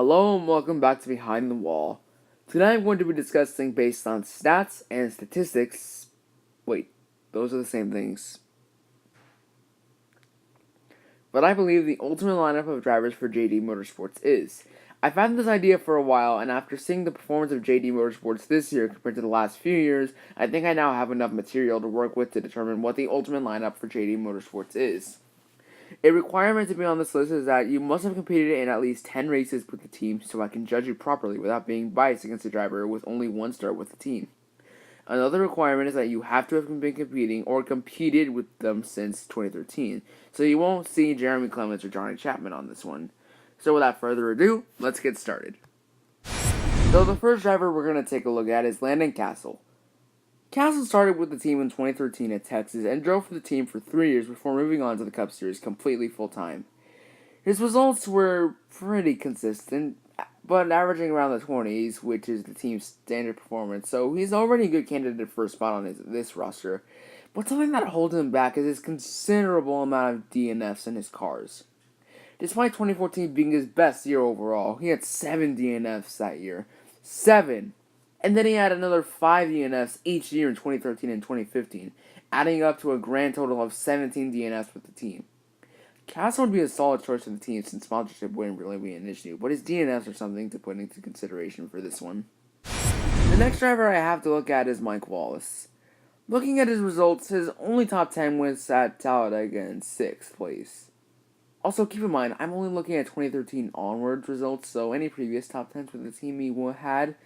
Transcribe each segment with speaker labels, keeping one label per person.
Speaker 1: Hello and welcome back to Behind the Wall. Today I'm going to be discussing based on stats and statistics. Wait, those are the same things. But I believe the ultimate lineup of drivers for JD Motorsports is. I've had this idea for a while, and after seeing the performance of JD Motorsports this year compared to the last few years, I think I now have enough material to work with to determine what the ultimate lineup for JD Motorsports is. A requirement to be on this list is that you must have competed in at least 10 races with the team so I can judge you properly without being biased against a driver with only one start with the team. Another requirement is that you have to have been competing or competed with them since 2013, so you won't see Jeremy Clements or Johnny Chapman on this one. So without further ado, let's get started. So the first driver we're going to take a look at is Landon Cassill. Cassill started with the team in 2013 at Texas and drove for the team for 3 years before moving on to the Cup Series completely full-time. His results were pretty consistent, but averaging around the 20s, which is the team's standard performance, so he's already a good candidate for a spot on this roster. But something that holds him back is his considerable amount of DNFs in his cars. Despite 2014 being his best year overall, he had 7 DNFs that year. 7! And then he had another 5 DNFs each year in 2013 and 2015, adding up to a grand total of 17 DNFs with the team. Cassill would be a solid choice for the team since sponsorship wouldn't really be an issue, but his DNFs are something to put into consideration for this one. The next driver I have to look at is Mike Wallace. Looking at his results, his only top 10 was at Talladega in 6th place. Also, keep in mind, I'm only looking at 2013 onwards results, so any previous top 10s with the team he had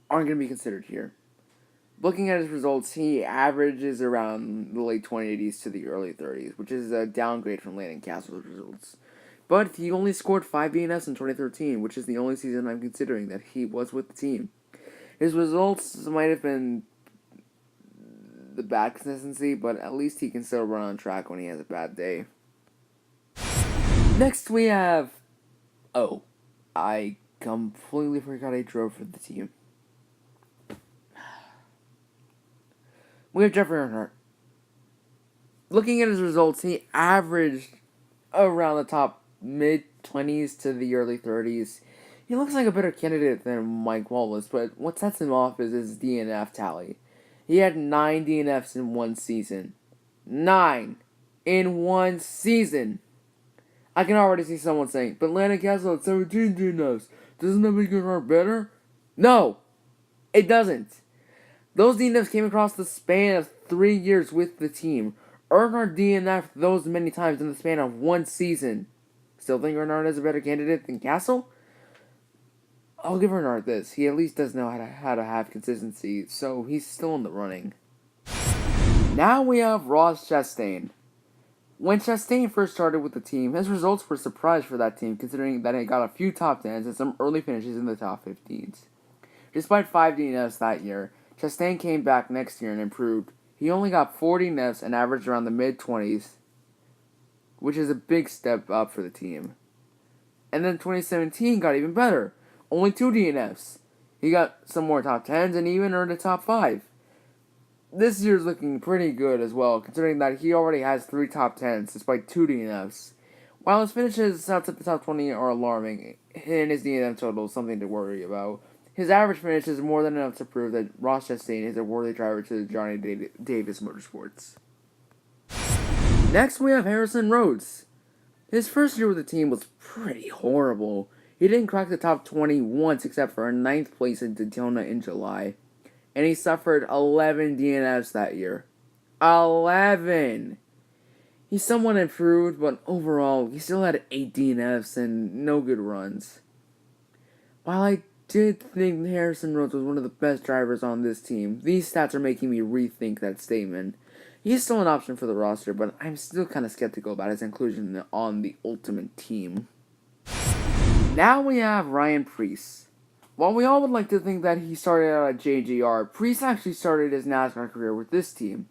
Speaker 1: aren't going to be considered here. Looking at his results, he averages around the late 2080s to the early 30s, which is a downgrade from Landon Cassill's results. But he only scored 5 DNFs in 2013, which is the only season I'm considering that he was with the team. His results might have been the bad consistency, but at least he can still run on track when he has a bad day. Next we have... Oh, I completely forgot I drove for the team. We have Jeffrey Earnhardt. Looking at his results, he averaged around the top mid-20s to the early 30s. He looks like a better candidate than Mike Wallace, but what sets him off is his DNF tally. He had 9 DNFs in one season. 9 in one season! I can already see someone saying, but Landon Cassill had 17 DNFs. Doesn't that make Earnhardt better? No! It doesn't! Those DNFs came across the span of 3 years with the team. Earnhardt DNF'd those many times in the span of one season. Still think Earnhardt is a better candidate than Cassill? I'll give Earnhardt this. He at least does know how to have consistency, so he's still in the running. Now we have Ross Chastain. When Chastain first started with the team, his results were a surprise for that team, considering that he got a few top 10s and some early finishes in the top 15s. Despite 5 DNFs that year, Chastain came back next year and improved. He only got 40 DNFs and averaged around the mid-20s, which is a big step up for the team. And then 2017 got even better. Only 2 DNFs. He got some more top 10s and even earned a top 5. This year's looking pretty good as well, considering that he already has 3 top 10s despite 2 DNFs. While his finishes outside the top 20 are alarming, and his DNF total is something to worry about, his average finish is more than enough to prove that Ross Chastain is a worthy driver to Johnny Davis Motorsports. Next we have Harrison Rhodes. His first year with the team was pretty horrible. He didn't crack the top 20 once except for a 9th place in Daytona in July. And he suffered 11 DNFs that year. 11! He somewhat improved, but overall, he still had 8 DNFs and no good runs. While I did think Harrison Rhodes was one of the best drivers on this team, these stats are making me rethink that statement. He's still an option for the roster, but I'm still kind of skeptical about his inclusion on the Ultimate Team. Now we have Ryan Preece. While we all would like to think that he started out at JGR, Preece actually started his NASCAR career with this team.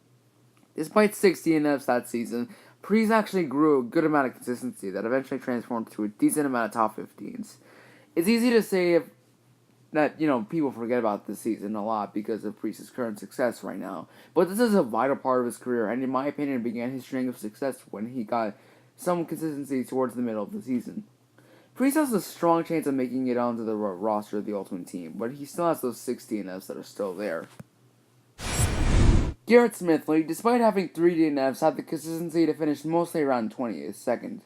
Speaker 1: Despite 6 DNFs that season, Preece actually grew a good amount of consistency that eventually transformed to a decent amount of top 15s. It's easy to say that people forget about this season a lot because of Preece's current success right now, but this is a vital part of his career, and in my opinion began his string of success when he got some consistency towards the middle of the season. Priest has a strong chance of making it onto the roster of the Ultimate Team, but he still has those 6 DNFs that are still there. Garrett Smithley, despite having 3 DNFs, had the consistency to finish mostly around 22nd.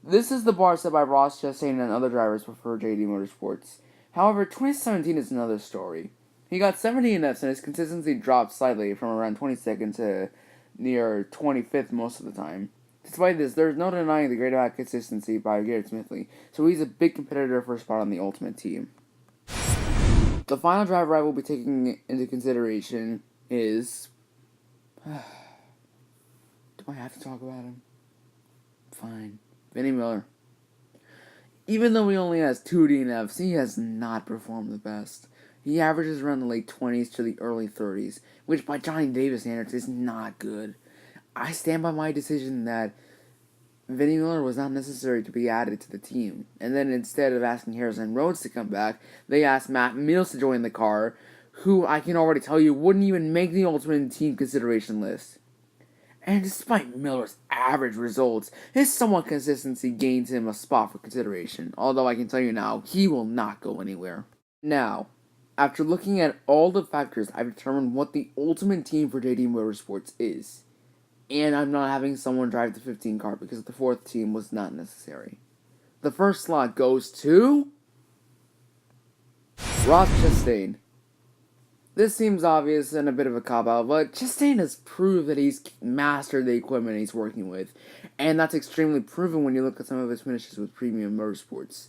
Speaker 1: This is the bar set by Ross Chastain and other drivers before JD Motorsports. However, 2017 is another story. He got 7 DNFs and his consistency dropped slightly from around 22nd to near 25th most of the time. Despite this, there is no denying the great amount of consistency by Garrett Smithley, so he's a big competitor for a spot on the Ultimate Team. The final driver I will be taking into consideration is... Do I have to talk about him? Fine. Vinnie Miller. Even though he only has 2 DNFs, he has not performed the best. He averages around the late 20s to the early 30s, which by Johnny Davis standards is not good. I stand by my decision that Vinnie Miller was not necessary to be added to the team. And then instead of asking Harrison Rhodes to come back, they asked Matt Mills to join the car, who I can already tell you wouldn't even make the Ultimate Team consideration list. And despite Miller's average results, his somewhat consistency gains him a spot for consideration, although I can tell you now, he will not go anywhere. Now, after looking at all the factors, I've determined what the Ultimate Team for JD Motorsports is. And I'm not having someone drive the 15 car because the 4th team was not necessary. The first slot goes to... Ross Chastain. This seems obvious and a bit of a cop-out, but Chastain has proved that he's mastered the equipment he's working with, and that's extremely proven when you look at some of his finishes with Premium Motorsports.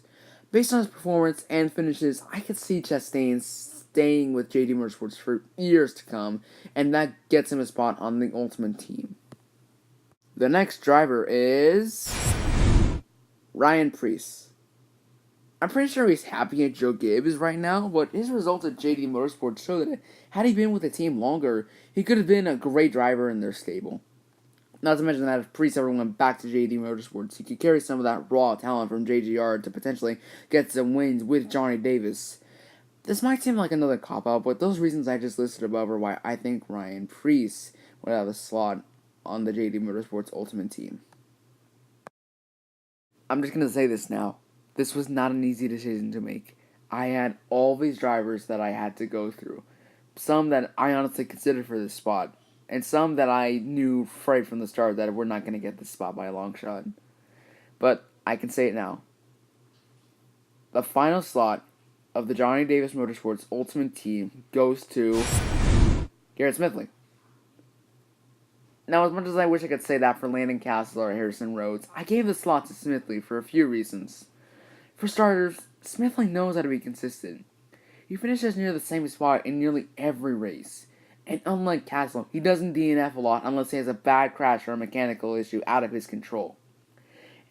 Speaker 1: Based on his performance and finishes, I could see Chastain staying with JD Motorsports for years to come, and that gets him a spot on the Ultimate Team. The next driver is... Ryan Preece. I'm pretty sure he's happy at Joe Gibbs right now, but his results at JD Motorsports show that had he been with the team longer, he could have been a great driver in their stable. Not to mention that if Preece ever went back to JD Motorsports, he could carry some of that raw talent from JGR to potentially get some wins with Johnny Davis. This might seem like another cop-out, but those reasons I just listed above are why I think Ryan Preece would have a slot on the JD Motorsports Ultimate Team. I'm just going to say this now. This was not an easy decision to make. I had all these drivers that I had to go through. Some that I honestly considered for this spot, and some that I knew right from the start that we're not going to get this spot by a long shot. But I can say it now. The final slot of the Johnny Davis Motorsports Ultimate Team goes to Garrett Smithley. Now, as much as I wish I could say that for Landon Cassill or Harrison Rhodes, I gave the slot to Smithley for a few reasons. For starters, Smithley knows how to be consistent. He finishes near the same spot in nearly every race. And unlike Cassill, he doesn't DNF a lot unless he has a bad crash or a mechanical issue out of his control.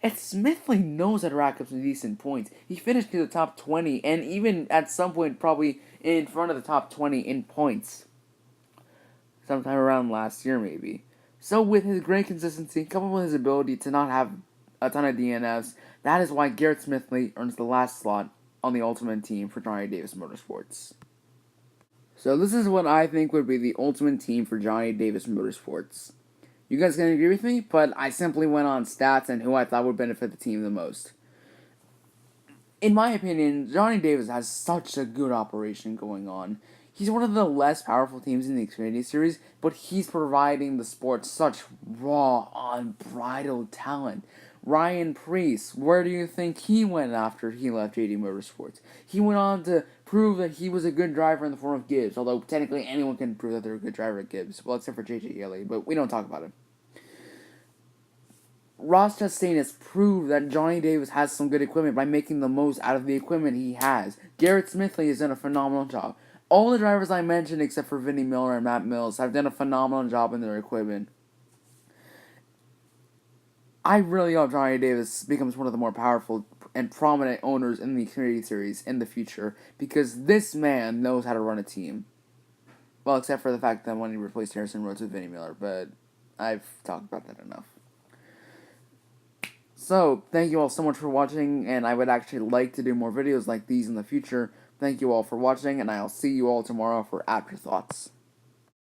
Speaker 1: And Smithley knows how to rack up some decent points. He finished near the top 20, and even at some point probably in front of the top 20 in points. Sometime around last year, maybe. So with his great consistency, coupled with his ability to not have a ton of DNFs, that is why Garrett Smithley earns the last slot on the Ultimate Team for Johnny Davis Motorsports. So this is what I think would be the Ultimate Team for Johnny Davis Motorsports. You guys can agree with me, but I simply went on stats and who I thought would benefit the team the most. In my opinion, Johnny Davis has such a good operation going on. He's one of the less powerful teams in the Xfinity Series, but he's providing the sport such raw, unbridled talent. Ryan Preece, where do you think he went after he left JD Motorsports? He went on to prove that he was a good driver in the form of Gibbs, although technically anyone can prove that they're a good driver at Gibbs, well, except for JJ Yeley, but we don't talk about him. Ross Chastain has proved that Johnny Davis has some good equipment by making the most out of the equipment he has. Garrett Smithley has done a phenomenal job. All the drivers I mentioned, except for Vinnie Miller and Matt Mills, have done a phenomenal job in their equipment. I really hope Johnny Davis becomes one of the more powerful and prominent owners in the Xfinity Series in the future, because this man knows how to run a team. Well, except for the fact that when he replaced Harrison Rhodes with Vinnie Miller, but I've talked about that enough. So, thank you all so much for watching, and I would actually like to do more videos like these in the future. Thank you all for watching, and I'll see you all tomorrow for Afterthoughts.